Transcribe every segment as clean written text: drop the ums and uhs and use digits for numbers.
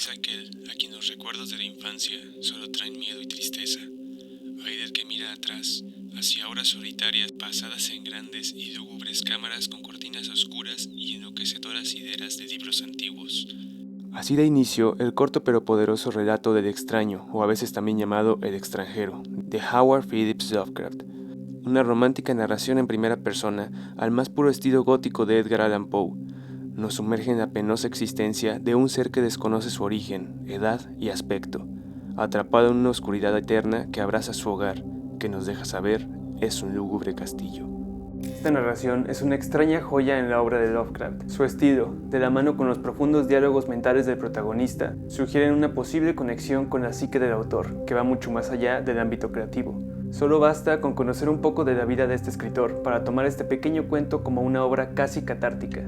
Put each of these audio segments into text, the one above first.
Es aquel a quien los recuerdos de la infancia solo traen miedo y tristeza. Hay del que mira atrás, hacia horas solitarias pasadas en grandes y lúgubres cámaras con cortinas oscuras y enloquecedoras hileras de libros antiguos. Así da inicio el corto pero poderoso relato del extraño, o a veces también llamado El extranjero, de Howard Phillips Lovecraft. Una romántica narración en primera persona al más puro estilo gótico de Edgar Allan Poe. Nos sumerge en la penosa existencia de un ser que desconoce su origen, edad y aspecto, atrapado en una oscuridad eterna que abraza su hogar, que nos deja saber es un lúgubre castillo. Esta narración es una extraña joya en la obra de Lovecraft. Su estilo, de la mano con los profundos diálogos mentales del protagonista, sugieren una posible conexión con la psique del autor, que va mucho más allá del ámbito creativo. Solo basta con conocer un poco de la vida de este escritor para tomar este pequeño cuento como una obra casi catártica.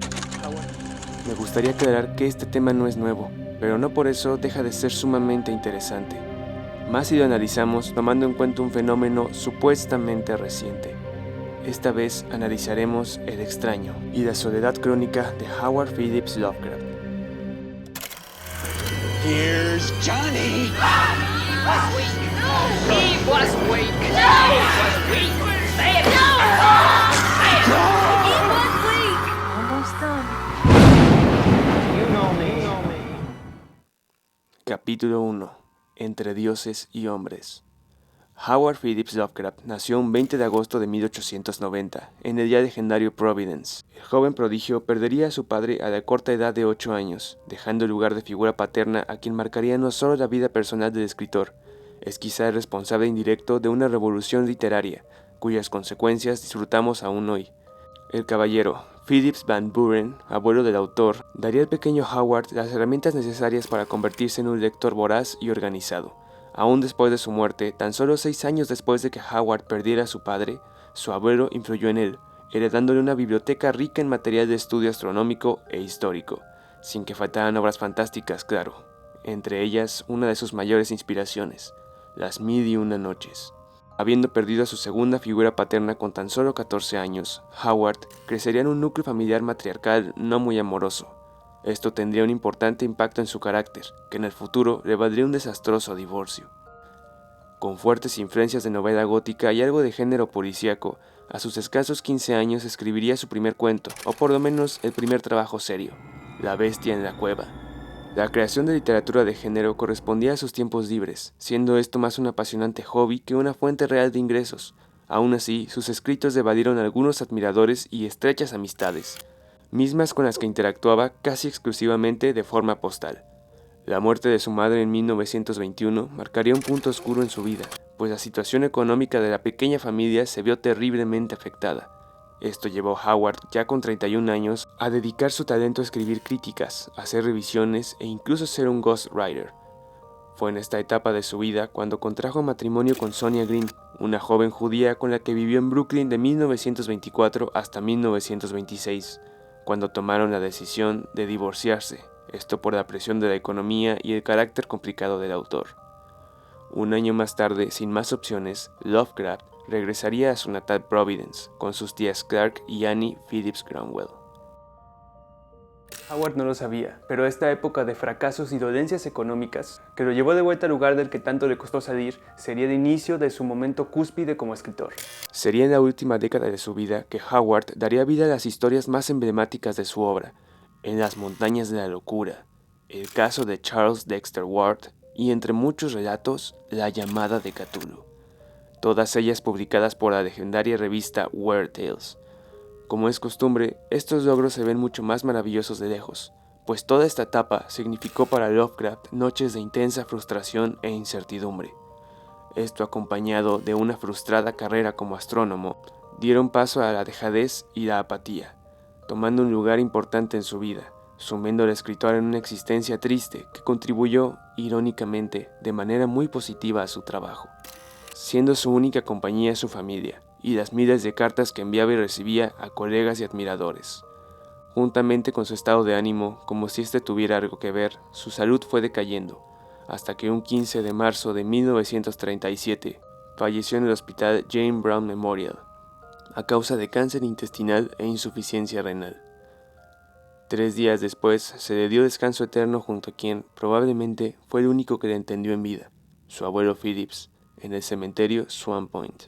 Me gustaría aclarar que este tema no es nuevo, pero no por eso deja de ser sumamente interesante. Más si lo analizamos tomando en cuenta un fenómeno supuestamente reciente. Esta vez analizaremos El extraño y la soledad crónica de Howard Phillips Lovecraft. Here's Johnny! He was weak! He was weak! Say it! No! Say it! He was weak! Almost done. You know me. Capítulo 1. Entre dioses y hombres. Howard Phillips Lovecraft nació un 20 de agosto de 1890, en el ya legendario Providence. El joven prodigio perdería a su padre a la corta edad de 8 años, dejando el lugar de figura paterna a quien marcaría no solo la vida personal del escritor, es quizá el responsable indirecto de una revolución literaria, cuyas consecuencias disfrutamos aún hoy. El caballero Phillips Van Buren, abuelo del autor, daría al pequeño Howard las herramientas necesarias para convertirse en un lector voraz y organizado. Aún después de su muerte, tan solo 6 años después de que Howard perdiera a su padre, su abuelo influyó en él, heredándole una biblioteca rica en material de estudio astronómico e histórico, sin que faltaran obras fantásticas, claro, entre ellas una de sus mayores inspiraciones, Las Mil y Una Noches. Habiendo perdido a su segunda figura paterna con tan solo 14 años, Howard crecería en un núcleo familiar matriarcal no muy amoroso. Esto tendría un importante impacto en su carácter, que en el futuro le valdría un desastroso divorcio. Con fuertes influencias de novela gótica y algo de género policíaco, a sus escasos 15 años escribiría su primer cuento, o por lo menos el primer trabajo serio, La bestia en la cueva. La creación de literatura de género correspondía a sus tiempos libres, siendo esto más un apasionante hobby que una fuente real de ingresos. Aún así, sus escritos le valieron algunos admiradores y estrechas amistades, mismas con las que interactuaba casi exclusivamente de forma postal. La muerte de su madre en 1921 marcaría un punto oscuro en su vida, pues la situación económica de la pequeña familia se vio terriblemente afectada. Esto llevó a Howard, ya con 31 años, a dedicar su talento a escribir críticas, hacer revisiones e incluso ser un ghostwriter. Fue en esta etapa de su vida cuando contrajo matrimonio con Sonia Green, una joven judía con la que vivió en Brooklyn de 1924 hasta 1926, cuando tomaron la decisión de divorciarse, esto por la presión de la economía y el carácter complicado del autor. Un año más tarde, sin más opciones, Lovecraft regresaría a su natal Providence, con sus tías Clark y Annie Phillips Cromwell. Howard no lo sabía, pero esta época de fracasos y dolencias económicas, que lo llevó de vuelta al lugar del que tanto le costó salir, sería el inicio de su momento cúspide como escritor. Sería en la última década de su vida que Howard daría vida a las historias más emblemáticas de su obra, En las montañas de la locura, El caso de Charles Dexter Ward y, entre muchos relatos, La llamada de Cthulhu. Todas ellas publicadas por la legendaria revista Weird Tales. Como es costumbre, estos logros se ven mucho más maravillosos de lejos, pues toda esta etapa significó para Lovecraft noches de intensa frustración e incertidumbre. Esto, acompañado de una frustrada carrera como astrónomo, dieron paso a la dejadez y la apatía, tomando un lugar importante en su vida, sumiendo al escritor en una existencia triste que contribuyó, irónicamente, de manera muy positiva a su trabajo, siendo su única compañía su familia y las miles de cartas que enviaba y recibía a colegas y admiradores. Juntamente con su estado de ánimo, como si este tuviera algo que ver, su salud fue decayendo, hasta que un 15 de marzo de 1937 falleció en el hospital Jane Brown Memorial, a causa de cáncer intestinal e insuficiencia renal. 3 días después se le dio descanso eterno junto a quien probablemente fue el único que le entendió en vida, su abuelo Phillips, en el cementerio Swan Point.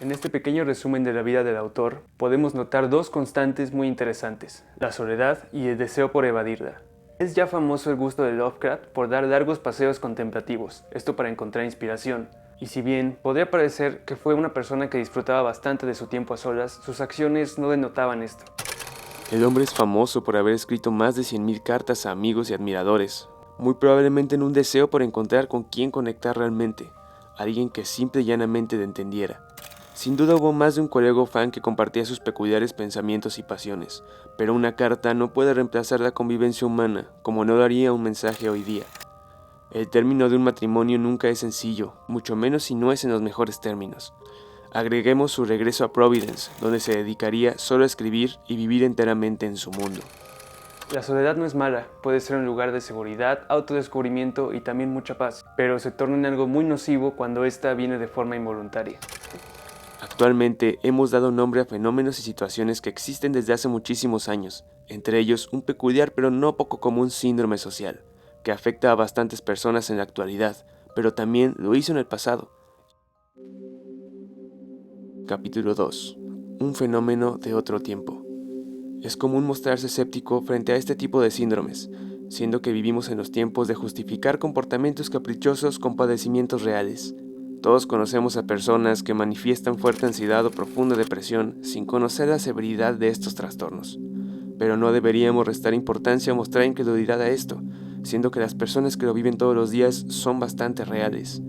En este pequeño resumen de la vida del autor, podemos notar dos constantes muy interesantes, la soledad y el deseo por evadirla. Es ya famoso el gusto de Lovecraft por dar largos paseos contemplativos, esto para encontrar inspiración. Y si bien podría parecer que fue una persona que disfrutaba bastante de su tiempo a solas, sus acciones no denotaban esto. El hombre es famoso por haber escrito más de 100.000 cartas a amigos y admiradores, muy probablemente en un deseo por encontrar con quién conectar realmente, alguien que simple y llanamente le entendiera. Sin duda hubo más de un colega o fan que compartía sus peculiares pensamientos y pasiones, pero una carta no puede reemplazar la convivencia humana, como no lo haría un mensaje hoy día. El término de un matrimonio nunca es sencillo, mucho menos si no es en los mejores términos. Agreguemos su regreso a Providence, donde se dedicaría solo a escribir y vivir enteramente en su mundo. La soledad no es mala, puede ser un lugar de seguridad, autodescubrimiento y también mucha paz, pero se torna en algo muy nocivo cuando ésta viene de forma involuntaria. Actualmente hemos dado nombre a fenómenos y situaciones que existen desde hace muchísimos años, entre ellos un peculiar pero no poco común síndrome social, que afecta a bastantes personas en la actualidad, pero también lo hizo en el pasado. Capítulo 2. Un fenómeno de otro tiempo. Es común mostrarse escéptico frente a este tipo de síndromes, siendo que vivimos en los tiempos de justificar comportamientos caprichosos con padecimientos reales. Todos conocemos a personas que manifiestan fuerte ansiedad o profunda depresión sin conocer la severidad de estos trastornos. Pero no deberíamos restar importancia o mostrar incredulidad a esto, siendo que las personas que lo viven todos los días son bastante reales.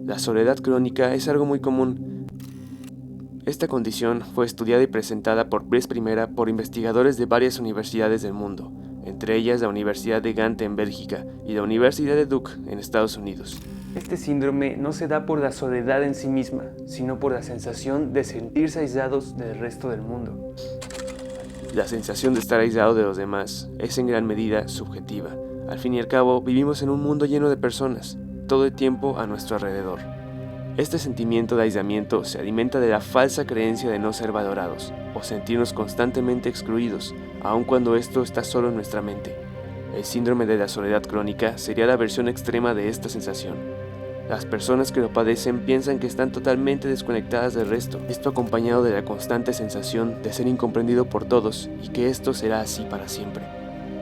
La soledad crónica es algo muy común. Esta condición fue estudiada y presentada por vez primera por investigadores de varias universidades del mundo, entre ellas la Universidad de Gante en Bélgica y la Universidad de Duke en Estados Unidos. Este síndrome no se da por la soledad en sí misma, sino por la sensación de sentirse aislados del resto del mundo. La sensación de estar aislado de los demás es en gran medida subjetiva. Al fin y al cabo, vivimos en un mundo lleno de personas, todo el tiempo a nuestro alrededor. Este sentimiento de aislamiento se alimenta de la falsa creencia de no ser valorados o sentirnos constantemente excluidos, aun cuando esto está solo en nuestra mente. El síndrome de la soledad crónica sería la versión extrema de esta sensación. Las personas que lo padecen piensan que están totalmente desconectadas del resto, esto acompañado de la constante sensación de ser incomprendido por todos y que esto será así para siempre.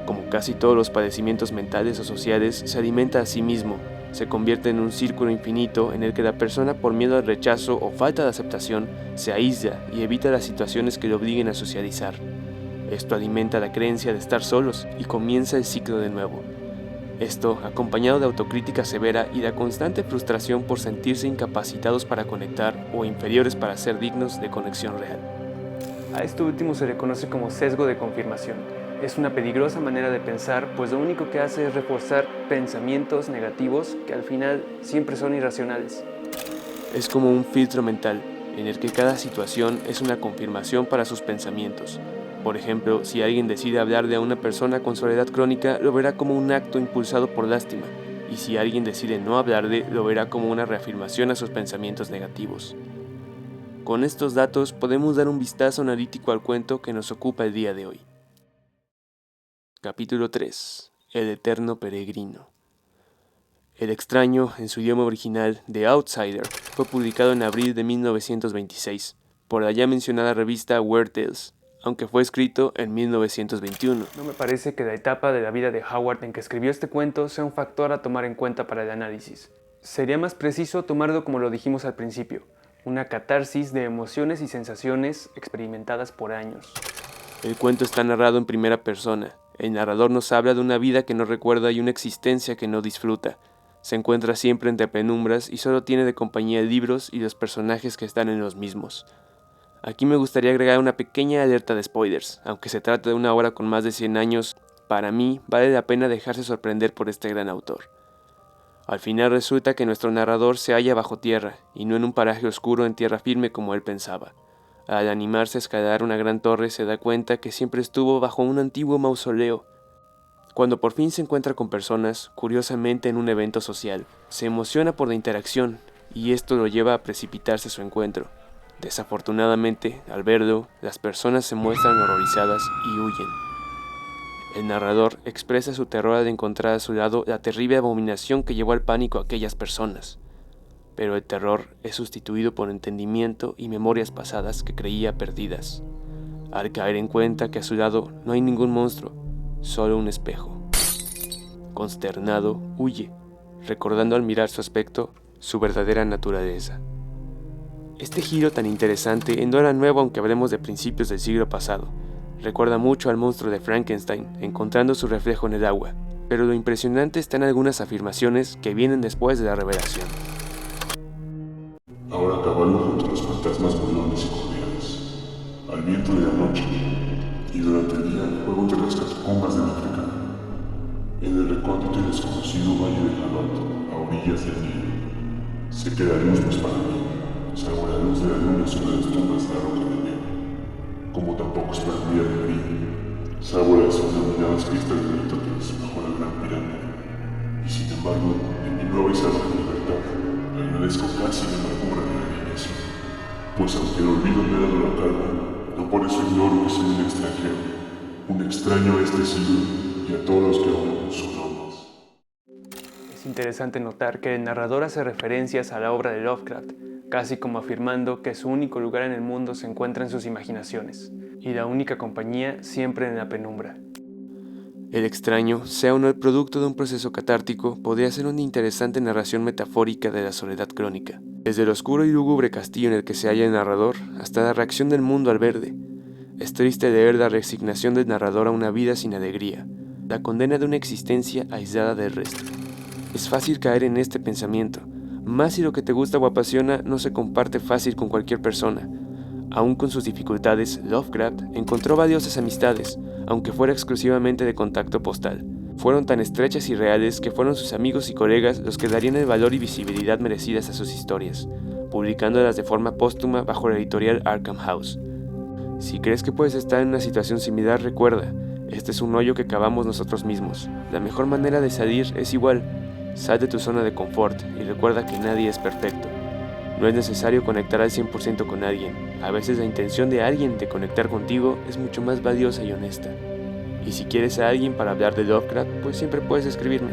Como casi todos los padecimientos mentales o sociales, se alimenta a sí mismo, se convierte en un círculo infinito en el que la persona por miedo al rechazo o falta de aceptación se aísla y evita las situaciones que lo obliguen a socializar. Esto alimenta la creencia de estar solos y comienza el ciclo de nuevo. Esto, acompañado de autocrítica severa y la constante frustración por sentirse incapacitados para conectar o inferiores para ser dignos de conexión real. A esto último se le conoce como sesgo de confirmación. Es una peligrosa manera de pensar, pues lo único que hace es reforzar pensamientos negativos que al final siempre son irracionales. Es como un filtro mental, en el que cada situación es una confirmación para sus pensamientos. Por ejemplo, si alguien decide hablarle a una persona con soledad crónica, lo verá como un acto impulsado por lástima, y si alguien decide no hablarle, lo verá como una reafirmación a sus pensamientos negativos. Con estos datos podemos dar un vistazo analítico al cuento que nos ocupa el día de hoy. Capítulo 3. El eterno peregrino. El extraño, en su idioma original, The Outsider, fue publicado en abril de 1926 por la ya mencionada revista Weird Tales, aunque fue escrito en 1921. No me parece que la etapa de la vida de Howard en que escribió este cuento sea un factor a tomar en cuenta para el análisis. Sería más preciso tomarlo como lo dijimos al principio, una catarsis de emociones y sensaciones experimentadas por años. El cuento está narrado en primera persona. El narrador nos habla de una vida que no recuerda y una existencia que no disfruta. Se encuentra siempre entre penumbras y solo tiene de compañía libros y los personajes que están en los mismos. Aquí me gustaría agregar una pequeña alerta de spoilers. Aunque se trata de una obra con más de 100 años, para mí vale la pena dejarse sorprender por este gran autor. Al final resulta que nuestro narrador se halla bajo tierra, y no en un paraje oscuro en tierra firme como él pensaba. Al animarse a escalar una gran torre se da cuenta que siempre estuvo bajo un antiguo mausoleo. Cuando por fin se encuentra con personas, curiosamente en un evento social, se emociona por la interacción, y esto lo lleva a precipitarse a su encuentro. Desafortunadamente, al verlo, las personas se muestran horrorizadas y huyen. El narrador expresa su terror al encontrar a su lado la terrible abominación que llevó al pánico a aquellas personas. Pero el terror es sustituido por entendimiento y memorias pasadas que creía perdidas, al caer en cuenta que a su lado no hay ningún monstruo, solo un espejo. Consternado, huye, recordando al mirar su aspecto, su verdadera naturaleza. Este giro tan interesante no era nuevo aunque hablemos de principios del siglo pasado. Recuerda mucho al monstruo de Frankenstein, encontrando su reflejo en el agua, pero lo impresionante está en algunas afirmaciones que vienen después de la revelación. Ahora cabalgo junto a los fantasmas burlones y cordiales, al viento de la noche, y durante el día juego entre las catacumbas de África, en el recóndito y desconocido valle de Jalot, a orillas del Nilo. Sé que la luz no es para mí, salvo la luz de la luna sobre las tumbas de la roca de nieve, como tampoco es para mí el río, salvo las denominadas pistas de Aristóteles bajo la gran pirámide. Y sin embargo, en mi nueva y salvaje libertad, agradezco casi la amargura de la niñez, pues aunque el olvido me ha dado la calma, no por eso ignoro que soy un extranjero, un extraño a este siglo y a todos los que aún son hombres. Es interesante notar que el narrador hace referencias a la obra de Lovecraft, casi como afirmando que su único lugar en el mundo se encuentra en sus imaginaciones, y la única compañía siempre en la penumbra. El extraño, sea o no el producto de un proceso catártico, podría ser una interesante narración metafórica de la soledad crónica. Desde el oscuro y lúgubre castillo en el que se halla el narrador, hasta la reacción del mundo al verde. Es triste leer la resignación del narrador a una vida sin alegría, la condena de una existencia aislada del resto. Es fácil caer en este pensamiento, más si lo que te gusta o apasiona no se comparte fácil con cualquier persona. Aún con sus dificultades, Lovecraft encontró valiosas amistades, aunque fuera exclusivamente de contacto postal. Fueron tan estrechas y reales que fueron sus amigos y colegas los que darían el valor y visibilidad merecidas a sus historias, publicándolas de forma póstuma bajo la editorial Arkham House. Si crees que puedes estar en una situación similar, recuerda, este es un hoyo que cavamos nosotros mismos. La mejor manera de salir es igual, sal de tu zona de confort y recuerda que nadie es perfecto. No es necesario conectar al 100% con alguien, a veces la intención de alguien de conectar contigo es mucho más valiosa y honesta. Y si quieres a alguien para hablar de Lovecraft, pues siempre puedes escribirme.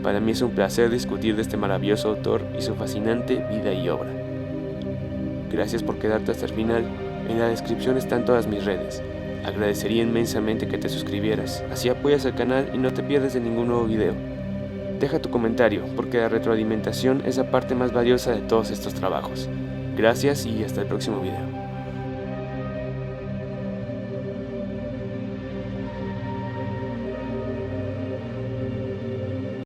Para mí es un placer discutir de este maravilloso autor y su fascinante vida y obra. Gracias por quedarte hasta el final, en la descripción están todas mis redes. Agradecería inmensamente que te suscribieras, así apoyas al canal y no te pierdes de ningún nuevo video. Deja tu comentario, porque la retroalimentación es la parte más valiosa de todos estos trabajos. Gracias y hasta el próximo video.